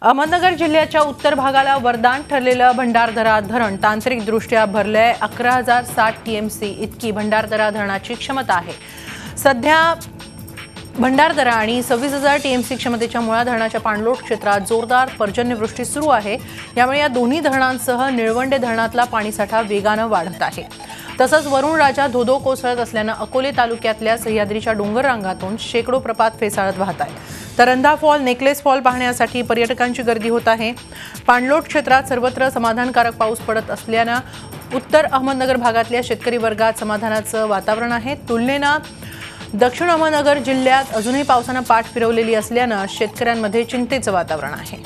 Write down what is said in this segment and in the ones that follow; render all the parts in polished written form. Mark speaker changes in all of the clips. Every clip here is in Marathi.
Speaker 1: अहमदनगर जिल्ह्याच्या उत्तर भागाला वरदान ठरलेलं भंडारदरा धरण तांत्रिकदृष्ट्या भरलंय। 11,060 टीएमसी इतकी भंडारदरा धरणाची क्षमता आहे। सध्या भंडारदरा आणि 26,000 टीएमसी क्षमतेच्या मुळा धरणाच्या पाणलोट क्षेत्रात जोरदार पर्जन्यवृष्टी सुरू आहे। यामुळे या दोन्ही धरणांसह निळवंडे धरणातला पाणीसाठा वेगानं वाढत आहे। तसंच वरुण राजा धोधो कोसळत असल्यानं अकोले तालुक्यातल्या सह्याद्रीच्या डोंगर रांगातून शेकडो प्रपात फेसाळत वाहत आहेत। तर रंधा फॉल, नेकलेस फॉल पाहण्यासाठी पर्यटकांची गर्दी होत आहे। पाणलोट क्षेत्रात सर्वत्र समाधानकारक पाऊस पडत असल्यानं उत्तर अहमदनगर भागातल्या शेतकरी वर्गात समाधानाचं वातावरण आहे। तुलनेनं दक्षिण अहमदनगर जिल्ह्यात अजूनही पावसानं पाठ फिरवलेली असल्यानं शेतकऱ्यांमध्ये चिंतेचं वातावरण आहे।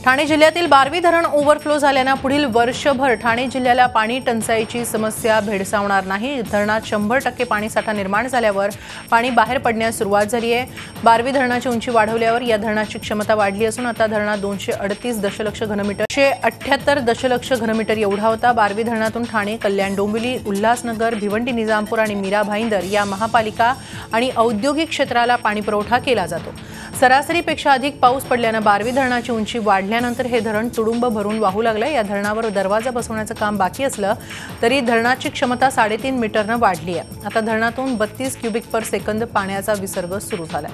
Speaker 1: ठाणे जिल्ह्यातील बारवी धरण ओव्हरफ्लो झाल्यानं पुढील वर्षभर ठाणे जिल्ह्याला पाणी टंचाईची समस्या भेडसावणार नाही। धरणात 100% पाणीसाठा निर्माण झाल्यावर पाणी बाहेर पडण्यास सुरुवात झाली आहे। बारवी धरणाची उंची वाढवल्यावर या धरणाची क्षमता वाढली असून आता धरणात 238 दशलक्ष घनमीटर 178 दशलक्ष घनमीटर एवढा होता। बारवी धरणातून ठाणे, कल्याण, डोंबिवली, उल्हासनगर, भिवंडी, निजामपूर आणि मीरा भाईंदर या महापालिका आणि औद्योगिक क्षेत्राला पाणीपुरवठा केला जातो। सरासरीपेक्षा अधिक पाऊस पडल्यानं बारवी धरणाची उंची वाढल्यानंतर हे धरण तुडुंब भरून वाहू लागले। या धरणावर दरवाजा बसवण्याचं काम बाकी असलं तरी धरणाची क्षमता 3.5 मीटरनं वाढली आहे। आता धरणातून 32 क्युबिक पर सेकंद पाण्याचा विसर्ग सुरू झालाय।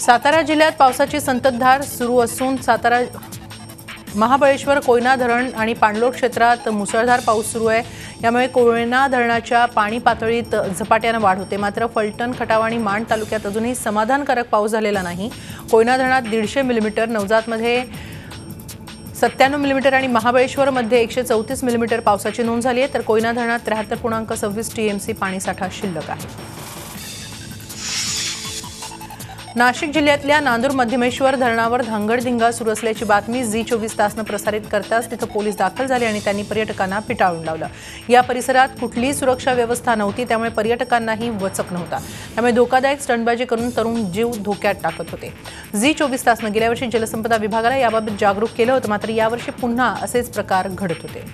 Speaker 1: सातारा जिल्ह्यात पावसाची संततधार सुरू असून सातारा, महाबळेश्वर, कोयना धरण आणि पाणलोट क्षेत्रात मुसळधार पाऊस सुरू आहे। यामुळे कोयना धरणाच्या पाणी पातळीत झपाट्यानं वाढ होते। मात्र फलटण, खटाव आणि माण तालुक्यात अजूनही समाधानकारक पाऊस झालेला नाही। कोयना धरणात 150 मिलीमीटर, नवजातमध्ये 97 मिलीमीटर आणि महाबळेश्वरमध्ये 134 मिलीमीटर पावसाची नोंद झाली आहे। तर कोयना धरणात 73.26 टीएमसी पाणीसाठा शिल्लक आहे। नाशिक जिल्ह्यातल्या नांदूर मध्यमेश्वर धरणावर धांगडधिंगा सुरू असल्याची बातमी झी24 तासनं प्रसारित करताच तिथं पोलीस दाखल झाले आणि त्यांनी पर्यटकांना पिटाळून लावलं। या परिसरात कुठलीही सुरक्षा व्यवस्था नव्हती, त्यामुळे पर्यटकांनाही वचक नव्हता। त्यामुळे धोकादायक स्टंटबाजी करून तरुण जीव धोक्यात टाकत होते। झी24 तासनं गेल्या वर्षी जलसंपदा विभागाला याबाबत जागरूक केलं होतं, मात्र यावर्षी पुन्हा असेच प्रकार घडत होते।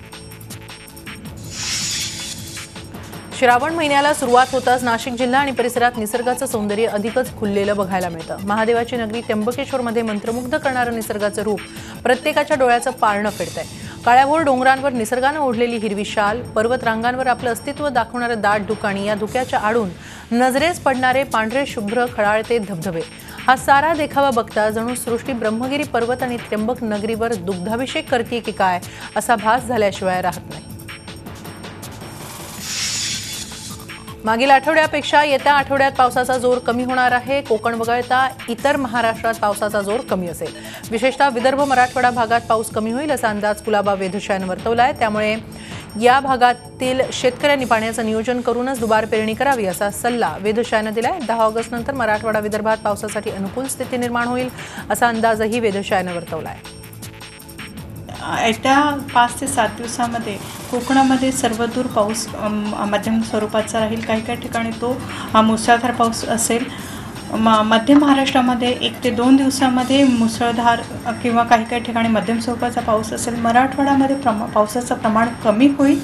Speaker 1: श्रावण महिन्याला सुरुवात होताच नाशिक जिल्हा आणि परिसरात निसर्गाचं सौंदर्य अधिकच खुललेलं बघायला मिळतं। महादेवाची नगरी त्र्यंबकेश्वरमध्ये मंत्रमुग्ध करणारं निसर्गाचं रूप प्रत्येकाच्या डोळ्याचं पारणं फिरतंय। काळ्याभोर डोंगरांवर निसर्गानं ओढलेली हिरवी शाल, पर्वतरांगांवर आपलं अस्तित्व दाखवणारं दाट धुकं आणि या धुक्याच्या आडून नजरेस पडणारे पांढरे शुभ्र खळाळते धबधबे, हा सारा देखावा बघता जणू सृष्टी ब्रह्मगिरी पर्वत आणि त्र्यंबक नगरीवर दुग्धाभिषेक करते की काय असा भास झाल्याशिवाय राहत नाही। मागील आठवड्यापेक्षा येत्या आठवड्यात पावसाचा जोर कमी होणार आहे। कोकण वगळता इतर महाराष्ट्रात पावसाचा जोर कमी असेल। विशेषतः विदर्भ, मराठवाडा भागात पाऊस कमी होईल असा अंदाज कुलाबा वेधशाळेनं वर्तवलाय। त्यामुळे या भागातील शेतकऱ्यांनी पाण्याचं नियोजन करूनच दुबार पेरणी करावी असा सल्ला वेधशाळेनं दिलाय। 10 ऑगस्ट नंतर मराठवाडा, विदर्भात पावसासाठी अनुकूल स्थिती निर्माण होईल असा अंदाजही वेधशाळेनं वर्तवलाय।
Speaker 2: येत्या 5 ते 7 दिवसामध्ये कोकणामध्ये सर्वदूर पाऊस मध्यम स्वरूपाचा राहील। काही ठिकाणी तो मुसळधार पाऊस असेल। मध्य महाराष्ट्रामध्ये 1 ते 2 दिवसामध्ये मुसळधार किंवा काही ठिकाणी मध्यम स्वरूपाचा पाऊस असेल। मराठवाड्यामध्ये पावसाचं प्रमाण कमी होईल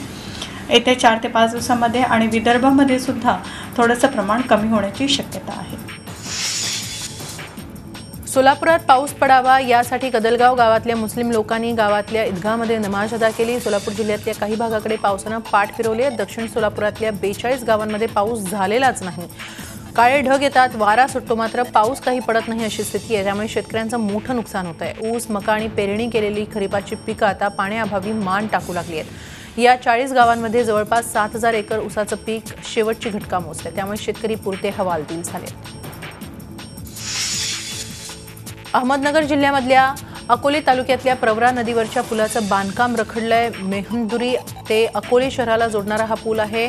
Speaker 2: येत्या 4 ते 5 दिवसामध्ये आणि विदर्भामध्ये सुद्धा थोडंसं प्रमाण कमी होण्याची शक्यता आहे।
Speaker 1: सोलापुरात पाऊस पडावा यासाठी कदलगाव गावातल्या मुस्लिम लोकांनी गावातल्या ईदगाहमध्ये नमाज अदा केली। सोलापूर जिल्ह्यातल्या काही भागाकडे पावसानं पाठ फिरवली आहे। दक्षिण सोलापुरातल्या 42 गावांमध्ये पाऊस झालेलाच नाही। काळे ढग येतात, वारा सुटतो, मात्र पाऊस काही पडत नाही अशी स्थिती आहे। त्यामुळे शेतकऱ्यांचं मोठं नुकसान होत आहे। ऊस, मका आणि पेरणी केलेली खरीपाची पिकं आता पाण्याअभावी मान टाकू लागली आहेत। या 40 गावांमध्ये जवळपास 7,000 एकर ऊसाचं पीक शेवटची घटका मोजते। त्यामुळे शेतकरी पुरते हवालदिल झाले। अहमदनगर जिल्ह्यामधल्या अकोले तालुक्यातल्या प्रवरा नदीवरच्या पुलाचं बांधकाम रखडलंय। मेहंदुरी ते अकोले शहराला जोडणारा हा पूल आहे।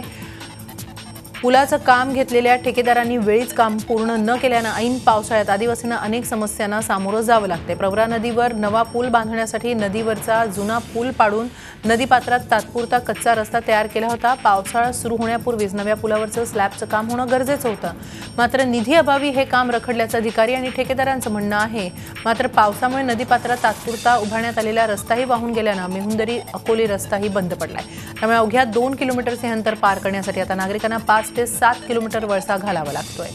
Speaker 1: पुलाचं काम घेतलेल्या ठेकेदारांनी वेळीच काम पूर्ण न केल्यानं ऐन पावसाळ्यात आदिवासींना अनेक समस्यांना सामोरं जावं लागते। प्रवरा नदीवर नवा पूल बांधण्यासाठी नदीवरचा जुना पूल पाडून नदीपात्रात तात्पुरता कच्चा रस्ता तयार केला होता। पावसाळा सुरू होण्यापूर्वीच नव्या पुलावरचं स्लॅबचं काम होणं गरजेचं होतं, मात्र निधी अभावी हे काम रखडल्याचं अधिकारी आणि ठेकेदारांचं म्हणणं आहे। मात्र पावसामुळे नदीपात्रात तात्पुरता उभारण्यात आलेला रस्ताही वाहून गेल्यानं मेहुंदरी अकोली रस्ताही बंद पडलाय। त्यामुळे अवघ्या 2 किलोमीटरचे अंतर पार करण्यासाठी आता नागरिकांना 5 ते 7 किलोमीटर वळसा घालावा लागतोय।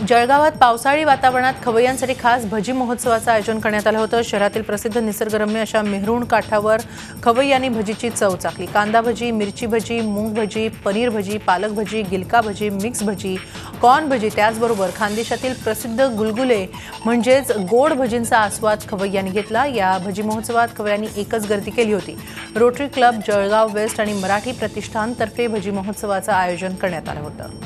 Speaker 1: जळगावात पावसाळी वातावरणात खवय्यांसाठी खास भजी महोत्सवाचं आयोजन करण्यात आलं होतं। शहरातील प्रसिद्ध निसर्गरम्य अशा मेहरुण काठावर खवय्यांनी भजीची चव चाखली। कांदा भजी, मिरची भजी, मूग भजी, पनीर भजी, पालक भजी, गिलका भजी, मिक्स भजी, कॉर्न भजी, त्याचबरोबर खानदेशातील प्रसिद्ध गुलगुले म्हणजेच गोड भजींचा आस्वाद खवय्यांनी घेतला। या भजी महोत्सवात खवय्यांनी एकच गर्दी केली होती। रोटरी क्लब जळगाव वेस्ट आणि मराठी प्रतिष्ठानतर्फे भजी महोत्सवाचं आयोजन करण्यात आलं होतं।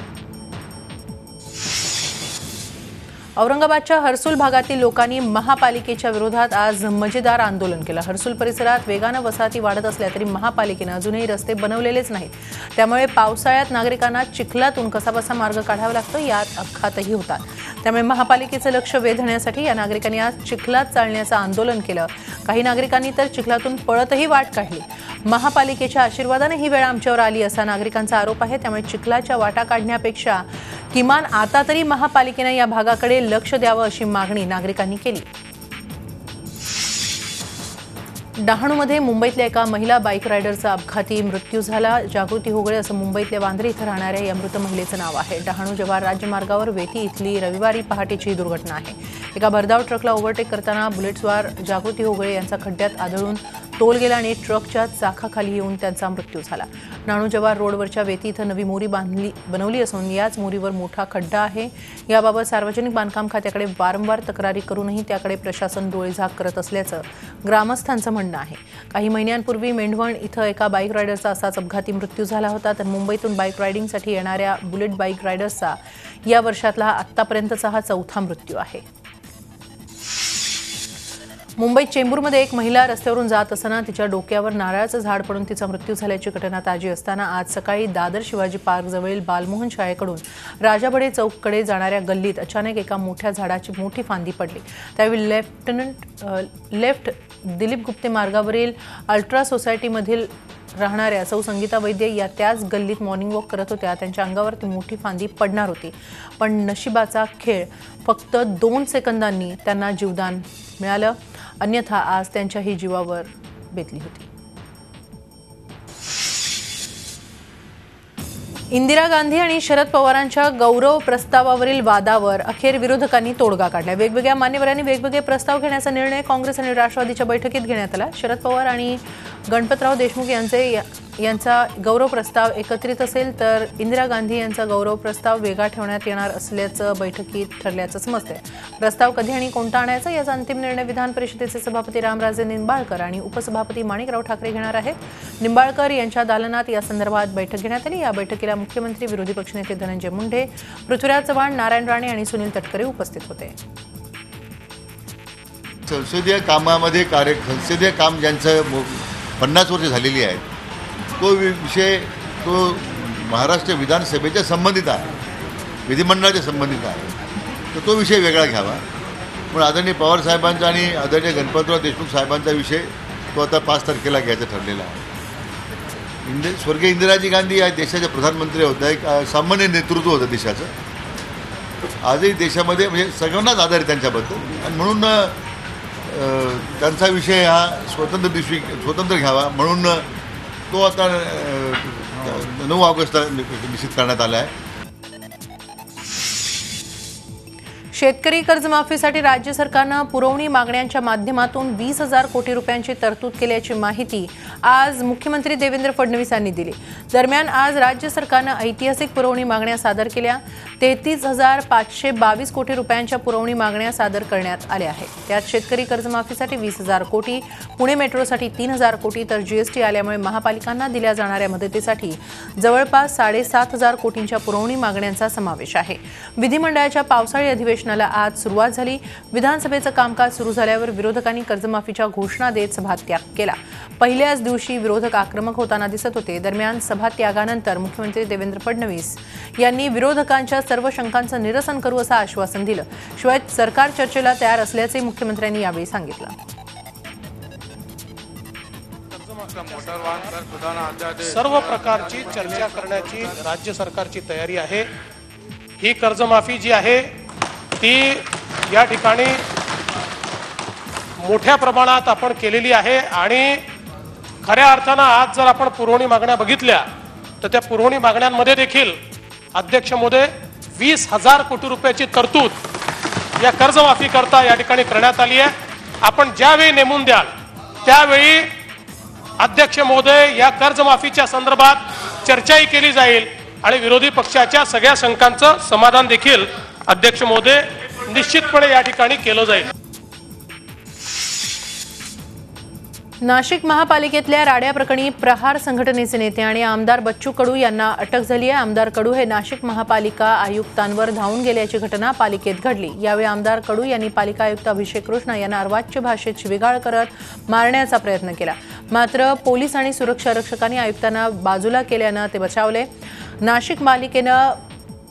Speaker 1: औरंगाबादच्या हर्सुल भागातील लोकांनी महापालिकेच्या विरोधात आज मजेदार आंदोलन केलं। हर्सुल परिसरात वेगानं वसाहती वाढत असल्या तरी महापालिकेनं अजूनही रस्ते बनवलेलेच नाहीत। त्यामुळे पावसाळ्यात नागरिकांना चिखलातून कसाबसा मार्ग काढावा लागतो, यात अपघातही होतात। त्यामुळे महापालिकेचं लक्ष वेधण्यासाठी या नागरिकांनी आज चिखलात चालण्याचं आंदोलन केलं। काही नागरिकांनी तर चिखलातून पळतही वाट काढली। महापालिकेच्या आशीर्वादाने ही वेळ आमच्यावर आली असा नागरिकांचा आरोप आहे। त्यामुळे चिखलाच्या वाटा काढण्यापेक्षा किमान आता तरी महापालिकेनं या भागाकडे लक्ष द्यावं अशी मागणी नागरिकांनी केली। डहाणूमध्ये मुंबईतल्या एका महिला बाईक रायडरचा अपघाती मृत्यू झाला। जागृती होगळे असं मुंबईतल्या वांद्रे इथं राहणाऱ्या या मृत महिलेचं नाव आहे। डहाणू जव्हार राज्यमार्गावर वेती इथली रविवारी पहाटेची ही दुर्घटना आहे। एका भरधाव ट्रकला ओव्हरटेक करताना बुलेटस्वार जागृती होगळे यांचा खड्ड्यात आदळून तोल गेला आणि ट्रकच्या चाकाखाली येऊन त्यांचा मृत्यू झाला। डहाणू जव्हार रोडवरच्या वेती इथं नवी मोरी बनवली असून याच मोरीवर मोठा खड्डा आहे। याबाबत सार्वजनिक बांधकाम खात्याकडे वारंवार तक्रारी करूनही त्याकडे प्रशासन डोळेझाक करत असल्याचं ग्रामस्थांचं म्हणणं आहे। काही महिन्यांपूर्वी मेंढवण इथं एका बाईक रायडरचा असाच अपघाती मृत्यू झाला होता। तर मुंबईतून बाईक रायडिंगसाठी येणाऱ्या बुलेट बाईक रायडर्सचा या वर्षातला आत्तापर्यंतचा हा 4था मृत्यू आहे। मुंबईत चेंबूरमध्ये एक महिला रस्त्यावरून जात असताना तिच्या डोक्यावर नारळाचं झाड पडून तिचा मृत्यू झाल्याची घटना ताजी असताना आज सकाळी दादर शिवाजी पार्क जवळील बालमोहन शाळेकडून राजाबडे चौककडे जाणाऱ्या गल्लीत अचानक एका मोठ्या झाडाची मोठी फांदी पडली। त्यावेळी लेफ्ट दिलीप गुप्ते मार्गावरील अल्ट्रा सोसायटीमधील राहणाऱ्या सौ संगीता वैद्य या त्याच गल्लीत मॉर्निंग वॉक करत होत्या। त्यांच्या अंगावर ती मोठी फांदी पडणार होती, पण नशिबाचा खेळ, फक्त 2 सेकंदांनी त्यांना जीवदान मिळालं, अन्यथा आज त्यांच्याही जीवावर बेतली होती। इंदिरा गांधी आणि शरद पवारांच्या गौरव प्रस्तावावरील वादावर अखेर विरोधकांनी तोडगा काढला। वेगवेगळ्या मान्यवरांनी वेगवेगळे प्रस्ताव घेण्याचा निर्णय काँग्रेस आणि राष्ट्रवादीच्या बैठकीत घेण्यात आला। शरद पवार आणि गणपतराव देशमुख यांचा गौरव प्रस्ताव एकत्रित असेल तर इंदिरा गांधी यांचा गौरव प्रस्ताव वेगळा ठेवण्यात येणार असल्याचं बैठकीत ठरल्याचं समजतंय। प्रस्ताव कधी आणि कोणता आणायचा याचा अंतिम निर्णय विधान परिषदेचे सभापती रामराजे निंबाळकर आणि उपसभापती माणिकराव ठाकरे घेणार आहेत। निंबाळकर यांच्या दालनात या संदर्भात बैठक घेण्यात आली। या बैठकीला मुख्यमंत्री, विरोधी पक्षनेते धनंजय मुंडे, पृथ्वीराज चव्हाण, नारायण राणे आणि सुनील तटकरे उपस्थित होते।
Speaker 3: संसदीय कामामध्ये संसदीय काम ज्यांचं 50 वर्ष झालेली आहेत, तो विषय तो महाराष्ट्र विधानसभेच्या संबंधित आहे, विधिमंडळाच्या संबंधित आहे, तर तो विषय वेगळा घ्यावा। पण आदरणीय पवार साहेबांचा आणि आदरणीय गणपतराव देशमुख साहेबांचा विषय तो आता 5 तारखेला घ्यायचा ठरलेला आहे। स्वर्गीय इंदिराजी गांधी या देशाचे प्रधानमंत्री होत्या, एक सामान्य नेतृत्व होतं देशाचं। आजही देशामध्ये म्हणजे सगळ्यांनाच आदर आहे त्यांच्याबद्दल, आणि म्हणून त्यांचा विषय हा स्वतंत्र घ्यावा म्हणून तो आता 9 ऑगस्टला निश्चित करण्यात आला आहे।
Speaker 1: शेतकरी कर्जमाफीसाठी राज्य सरकारनं पुरवणी मागण्यांच्या माध्यमातून 20,000 कोटी रुपयांची तरतूद केल्याची माहिती आज मुख्यमंत्री देवेंद्र फडणवीस यांनी दिली। दरम्यान आज राज्य सरकारनं ऐतिहासिक पुरवणी मागण्या सादर केल्या। 33,522 कोटी रुपयांच्या पुरवणी मागण्या सादर करण्यात आल्या आहेत। त्यात शेतकरी कर्जमाफीसाठी 20,000 कोटी, पुणे मेट्रोसाठी 3,000 कोटी, तर जीएसटी आल्यामुळे महापालिकांना दिल्या जाणाऱ्या मदतीसाठी जवळपास 7,500 कोटींच्या पुरवणी मागण्यांचा समावेश आहे। विधिमंडळाच्या पावसाळी अधिवेशनात अधिवेशनाला आज सुरुवात झाली। विधानसभेचं कामकाज सुरू झाल्यावर विरोधकांनी कर्जमाफीच्या घोषणा देत सभात्याग केला। पहिल्याच दिवशी विरोधक आक्रमक होताना दिसत होते। दरम्यान सभात्यागानंतर मुख्यमंत्री देवेंद्र फडणवीस यांनी विरोधकांच्या सर्व शंकांचं निरसन करू असं आश्वासन दिलं। शिवाय सरकार चर्चेला तयार असल्याचे मुख्यमंत्र्यांनी यावेळी सांगितलं।
Speaker 4: सर्व प्रकारची चर्चा करण्याची राज्य सरकारची तयारी आहे। ही कर्जमाफी जी आहे ती या ठिकाणी मोठ्या प्रमाणात आपण केलेली आहे आणि खऱ्या अर्थानं आज जर आपण पुरवणी मागण्या बघितल्या तर त्या पुरवणी मागण्यांमध्ये देखील अध्यक्ष महोदय 20,000 कोटी रुपयाची तरतूद या कर्जमाफी करता या ठिकाणी करण्यात आली आहे। आपण ज्यावेळी नेमून द्याल त्यावेळी अध्यक्ष महोदय या कर्जमाफीच्या संदर्भात चर्चाही केली जाईल आणि विरोधी पक्षाच्या सगळ्या शंकांचं समाधान देखील अध्यक्ष महोदय निश्चितपणे या ठिकाणी केलं जाईल।
Speaker 1: नाशिक महापालिकेतल्या राड्या प्रकरणी प्रहार संघटनेचे नेते आणि आमदार बच्चू कडू यांना अटक झाली आहे। आमदार कडू हे नाशिक महापालिका आयुक्तांवर धावून गेल्याची घटना पालिकेत घडली। यावेळी आमदार कडू यांनी पालिका आयुक्त अभिषेक कृष्ण यांना अर्वाच्य भाषेत शिवीगाळ करत मारण्याचा प्रयत्न केला, मात्र पोलीस आणि सुरक्षा रक्षकांनी आयुक्तांना बाजूला केल्यानं ते बचावले। नाशिक पालिकेनं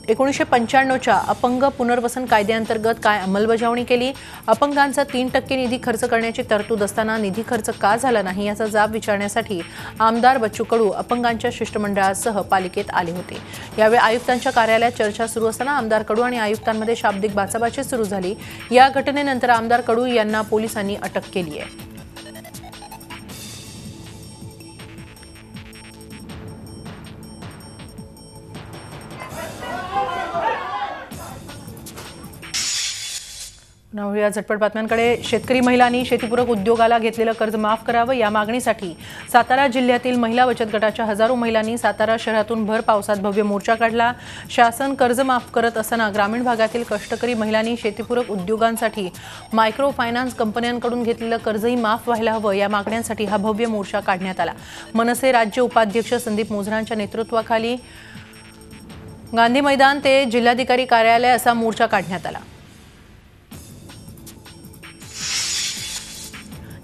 Speaker 1: 1995च्या अपंग पुनर्वसन कायद्याअंतर्गत काय अंमलबजावणी केली? अपंगांचा 3% निधी खर्च करण्याची तरतूद असताना निधी खर्च का झाला नाही याचा जाब विचारण्यासाठी आमदार बच्चू कडू अपंगांच्या शिष्टमंडळासह पालिकेत आले होते। यावेळी आयुक्तांच्या कार्यालयात चर्चा सुरू असताना आमदार कडू आणि आयुक्तांमध्ये शाब्दिक बाचाबाची सुरू झाली। या घटनेनंतर आमदार कडू यांना पोलिसांनी अटक केली आहे। नवया झटपट बातम्यांकडे। शेतकरी महिलांनी शेतीपूरक उद्योगाला घेतलेलं कर्ज माफ करावं या मागणीसाठी सातारा जिल्ह्यातील महिला बचत गटाच्या हजारो महिलांनी सातारा शहरातून भर पावसात भव्य मोर्चा काढला। शासन कर्ज माफ करत असताना ग्रामीण भागातील कष्टकरी महिलांनी शेतीपूरक उद्योगांसाठी मायक्रो फायनान्स कंपन्यांकडून घेतलेलं कर्जही माफ व्हायला हवं या मागण्यांसाठी हा भव्य मोर्चा काढण्यात आला। मनसे राज्य उपाध्यक्ष संदीप मोझरांच्या नेतृत्वाखाली गांधी मैदान ते जिल्हाधिकारी कार्यालय असा मोर्चा काढण्यात आला।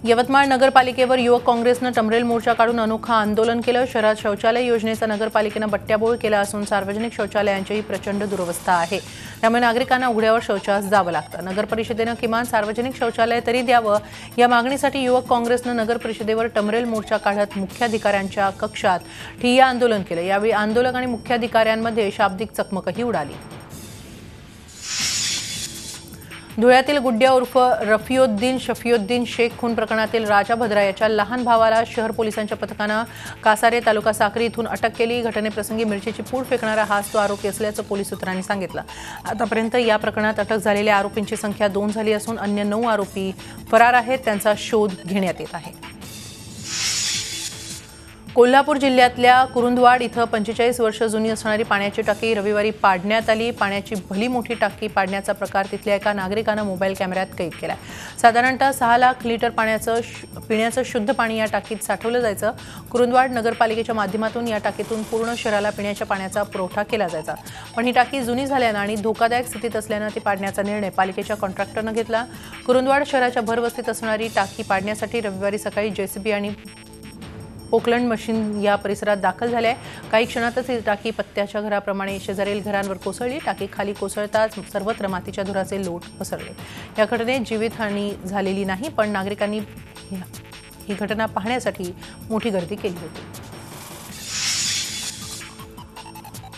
Speaker 1: यवतमाळ नगरपालिकेवर युवक काँग्रेसनं टमरेल मोर्चा काढून अनोखा आंदोलन केलं। शहरात शौचालय योजनेचा नगरपालिकेनं बट्ट्याबोळ केला असून सार्वजनिक शौचालयांचीही प्रचंड दुरवस्था आहे, त्यामुळे नागरिकांना उघड्यावर शौचास जावं लागतं। नगर परिषदेनं किमान सार्वजनिक शौचालय तरी द्यावं या मागणीसाठी युवक काँग्रेसनं नगर परिषदेवर टमरेल मोर्चा काढत मुख्याधिकाऱ्यांच्या कक्षात ठिय्या आंदोलन केलं। यावेळी आंदोलक आणि मुख्याधिकाऱ्यांमध्ये शाब्दिक चकमकही उडाली। धुळ्यातील गुड्ड्या उर्फ रफिउद्दीन शफिउद्दीन शेख खून प्रकरणातील राजा भद्रा याच्या लहान भावाला शहर पोलिसांच्या पथकानं कासारे तालुका साक्री इथून अटक केली। घटनेप्रसंगी मिरचीची पूड फेकणारा हाच तो आरोपी असल्याचं पोलीस सूत्रांनी सांगितलं। आतापर्यंत या प्रकरणात अटक झालेल्या आरोपींची संख्या 2 झाली असून अन्य 9 आरोपी फरार आहेत, त्यांचा शोध घेण्यात येत आहे। कोल्हापूर जिल्ह्यातल्या कुरुंदवाड इथं 45 वर्ष जुनी असणारी पाण्याची टाकी रविवारी पाडण्यात आली। पाण्याची भली मोठी टाकी पाडण्याचा प्रकार तिथल्या एका नागरिकानं मोबाईल कॅमेऱ्यात कैद केला। साधारणतः 6 लाख लिटर पिण्याचं शुद्ध पाणी या टाकीत साठवलं जायचं। कुरुंदवाड नगरपालिकेच्या माध्यमातून या टाकीतून पूर्ण शहराला पिण्याच्या पाण्याचा पुरवठा केला जायचा, पण ही टाकी जुनी झाल्यानं आणि धोकादायक स्थितीत असल्यानं ती पाडण्याचा निर्णय पालिकेच्या कॉन्ट्रॅक्टरनं घेतला। कुरुंदवाड शहराच्या भरवस्तीत असणारी टाकी पाडण्यासाठी रविवारी सकाळी जेसीबी आणि पोकलंड मशीन या परिसरात दाखल झाले। काही क्षणातच ही टाकी पत्त्याच्या घराप्रमाणे शेजारील घरांवर कोसळली। टाकी खाली कोसळताच सर्वत्र मातीच्या धुराचे लोट पसरले। या घटनेत जीवितहानी झालेली नाही, पण नागरिकांनी ही घटना पाहण्यासाठी मोठी गर्दी केली होती।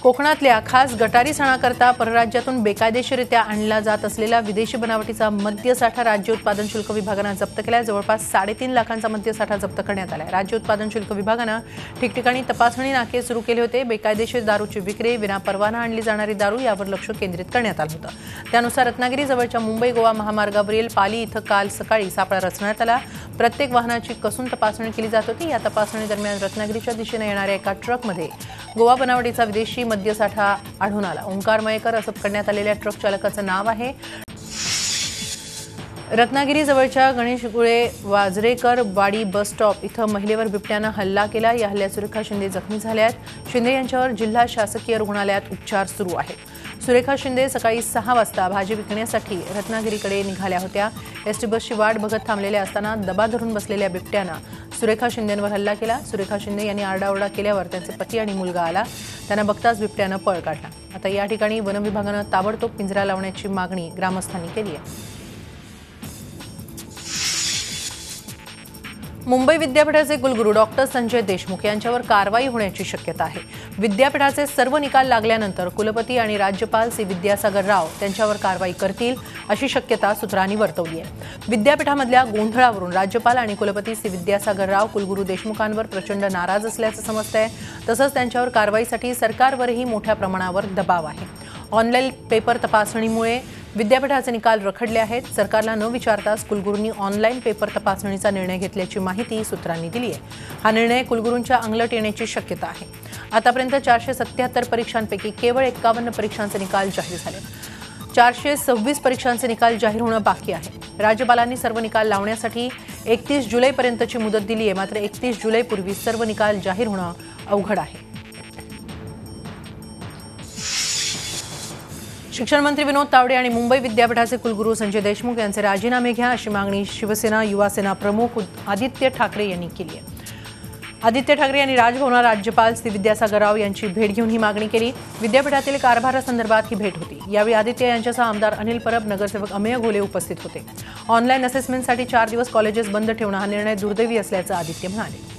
Speaker 1: कोकणातल्या खास गटारी सणाकरता परराज्यातून बेकायदेशीररित्या आणला जात असलेला विदेशी बनावटीचा मद्यसाठा राज्य उत्पादन शुल्क विभागानं जप्त केला। जवळपास 3.5 लाखांचा मद्यसाठा जप्त करण्यात आला। राज्य उत्पादन शुल्क विभागानं ठिकठिकाणी तपासणी नाके सुरू केले होते। बेकायदेशीर दारूची विक्री, विनापरवाना आणली जाणारी दारू यावर लक्ष केंद्रित करण्यात आलं होतं। त्यानुसार रत्नागिरी जवळच्या मुंबई गोवा महामार्गावरील पाली इथं काल सकाळी सापळा रचण्यात आला। प्रत्येक वाहनाची कसून तपासणी केली जात होती। या तपासणी दरम्यान रत्नागिरीच्या दिशेने येणाऱ्या एका ट्रकमध्ये गोवा बनावटीचा विदेशी मद्यसाठा आढळून आला। ओंकार मयेकर असं पकडण्यात आलेल्या ट्रक चालकाचं नाव आहे। रत्नागिरी जवळच्या गणेशगुळे वाजरेकर वाडी बस स्टॉप इथं महिलेवर बिबट्यानं हल्ला केला। या हल्ल्यात सुरेखा शिंदे जखमी झाल्या आहेत। शिंदे यांच्यावर जिल्हा शासकीय रुग्णालयात उपचार सुरू आहेत। सुरेखा शिंदे सकाळी 6 वाजता भाजी विकण्यासाठी रत्नागिरीकडे निघाल्या होत्या। एसटी बसची वाट बघत थांबलेल्या असताना दबा धरून बसलेल्या बिबट्यानं सुरेखा शिंदेंवर हल्ला केला। सुरेखा शिंदे यांनी आरडाओरडा केल्यावर त्यांचे पती आणि मुलगा आला। त्यांना बघताच बिबट्यानं पळ काढला। आता या ठिकाणी वन विभागानं ताबडतोब पिंजरा लावण्याची मागणी ग्रामस्थांनी केली आहे। मुंबई विद्यापीठाचे कुलगुरू डॉक्टर संजय देशमुख यांच्यावर कारवाई होण्याची शक्यता आहे। विद्यापीठाचे सर्व निकाल लागल्यानंतर कुलपती आणि राज्यपाल सी विद्यासागर राव त्यांच्यावर कारवाई करतील अशी शक्यता सूत्रांनी वर्तवली आहे। विद्यापीठामधल्या गोंधळावरून राज्यपाल आणि कुलपती सी विद्यासागर राव कुलगुरू देशमुखांवर प्रचंड नाराज असल्याचं समजतंय। तसंच त्यांच्यावर कारवाईसाठी सरकारवरही मोठ्या प्रमाणावर दबाव आहे। ऑनलाईन पेपर तपासणीमुळे विद्यापीठाचे निकाल रखडले आहेत। सरकारला न विचारताच कुलगुरूंनी ऑनलाईन पेपर तपासणीचा निर्णय घेतल्याची माहिती सूत्रांनी दिली आहे। हा निर्णय कुलगुरूंच्या अंगलट येण्याची शक्यता आहे। आतापर्यंत 477 परीक्षांपैकी केवळ 51 परीक्षांचे निकाल जाहीर झाले। 426 परीक्षांचे निकाल जाहीर होणं बाकी आहे। राज्यपालांनी सर्व निकाल लावण्यासाठी 31 जुलैपर्यंतची मुदत दिली आहे। मात्र 31 जुलैपूर्वी सर्व निकाल जाहीर होणं अवघड आहे। शिक्षण मंत्री विनोद तावडे आणि मुंबई विद्यापीठाचे कुलगुरू संजय देशमुख यांचे राजीनामे घ्या अशी मागणी शिवसेना युवासेना प्रमुख आदित्य ठाकरे यांनी केली आहे। आदित्य ठाकरे यांनी राजभवनात राज्यपाल सी विद्यासागर राव यांची भेट घेऊन ही मागणी केली। विद्यापीठातील कारभारासंदर्भात ही भेट होती। यावेळी आदित्य यांच्यासह आमदार अनिल परब, नगरसेवक अमेय घोले उपस्थित होते। ऑनलाईन असेसमेंटसाठी 4 दिवस कॉलेजेस बंद ठेवणं हा निर्णय दुर्दैवी असल्याचं आदित्य म्हणाले।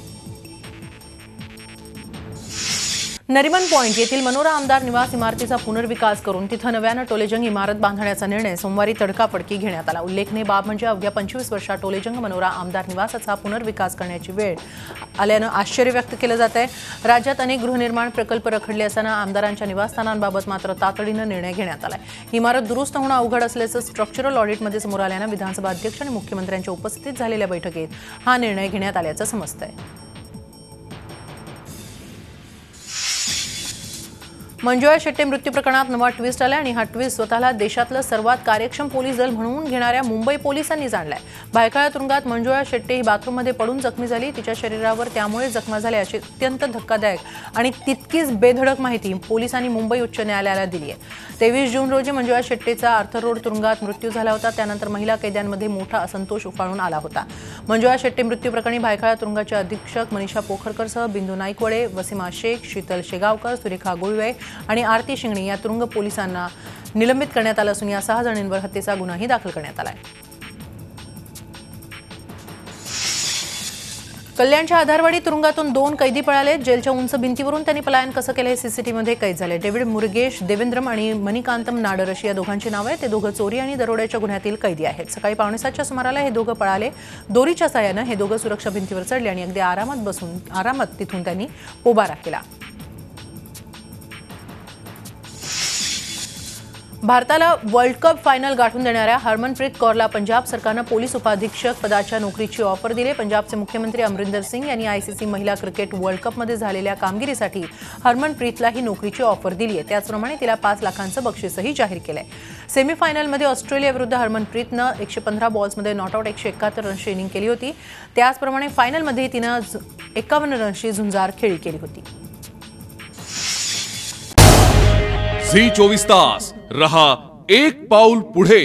Speaker 1: नरिमन पॉइंट येथील मनोरा आमदार निवास इमारतीचा पुनर्विकास करून तिथं नव्यानं टोलेजंग इमारत बांधण्याचा निर्णय सोमवारी तडकाफडकी घेण्यात आला। उल्लेखनीय बाब म्हणजे अवघ्या 25 वर्षात टोलेजंग मनोरा आमदार निवासाचा पुनर्विकास करण्याची वेळ आल्यानं आश्चर्य व्यक्त केलं जात आहे। राज्यात अनेक गृहनिर्माण प्रकल्प रखडले असताना आमदारांच्या निवासस्थानांबाबत मात्र तातडीनं निर्णय घेण्यात आलाय। ही इमारत दुरुस्त होणं अवघड असल्याचं स्ट्रक्चरल ऑडिटमध्ये समोर आल्यानं विधानसभा अध्यक्ष आणि मुख्यमंत्र्यांच्या उपस्थितीत झालेल्या बैठकीत हा निर्णय घेण्यात आल्याचं समजतंय। मंजुळा शेट्टी मृत्यू प्रकरणात नवा ट्विस्ट आलाय आणि हा ट्विस्ट स्वतःला देशातलं सर्वात कार्यक्षम पोलीस दल म्हणून घेणाऱ्या मुंबई पोलिसांनी जाणलाय। भायखळा तुरुंगात मंजुळा शेट्टी ही बाथरूममध्ये पडून जखमी झाली। तिच्या शरीरावर त्यामुळे जखमा झाल्या अशी अत्यंत धक्कादायक आणि तितकीच बेधडक माहिती पोलिसांनी मुंबई उच्च न्यायालयाला दिली आहे। 23 जून रोजी मंजुळा शेट्टीचा आर्थर रोड तुरुंगात मृत्यू झाला होता। त्यानंतर महिला कैद्यांमध्ये मोठा असंतोष उफाळून आला होता। मंजुळा शेट्टी मृत्यू प्रकरणी भायखळा तुरुंगाचे अधीक्षक मनीषा पोखरकरसह बिंदू नाईकवडे, वसीमा शेख, शीतल शेगावकर, सुरेखा गुळवे आणि आरती शिंगणे या तुरुंग पोलिसांना निलंबित करण्यात आलं असून या 6 जणांवर हत्येचा गुन्हाही दाखल करण्यात आलाय। कल्याणच्या आधारवाडी तुरुंगातून 2 कैदी पळाले। जेलच्या उंच भिंतीवरून त्यांनी पलायन कसं केलं हे सीसीटीव्हीमध्ये कैद झाले। डेव्हिड मुरुगेश, देवेंद्रम आणि मणिकांतम नाडर अशी या दोघांची नावं आहेत। ते दोघं चोरी आणि दरोड्याच्या गुन्ह्यातील कैदी आहेत। सकाळी 5:45च्या सुमाराला हे दोघं पळाले। दोरीच्या साहाय्यानं हे दोघं सुरक्षा भिंतीवर चढले आणि अगदी आरामात तिथून त्यांनी पोबारा केला। भारताला वर्ल्ड कप फायनल गाठून देणाऱ्या हरमनप्रीत कौरला पंजाब सरकारनं पोलीस उपाधीक्षक पदाच्या नोकरीची ऑफर दिली। पंजाबचे मुख्यमंत्री अमरिंदर सिंग यांनी आयसीसी महिला क्रिकेट वर्ल्ड कपमध्ये झालेल्या कामगिरीसाठी हरमनप्रीतला ही नोकरीची ऑफर दिली आहे। त्याचप्रमाणे तिला 5 लाखांचं बक्षीसही जाहीर केलंय। सेमीफायनलमध्ये ऑस्ट्रेलियाविरुद्ध हरमनप्रीतनं 115 बॉल्समध्ये नॉट आउट 171 रन्सची इनिंग केली होती। त्याचप्रमाणे फायनलमध्ये तिनं 51 रन्सची झुंजार खेळी केली होती।
Speaker 5: झी 24 तास रहा एक पाऊल पुढे।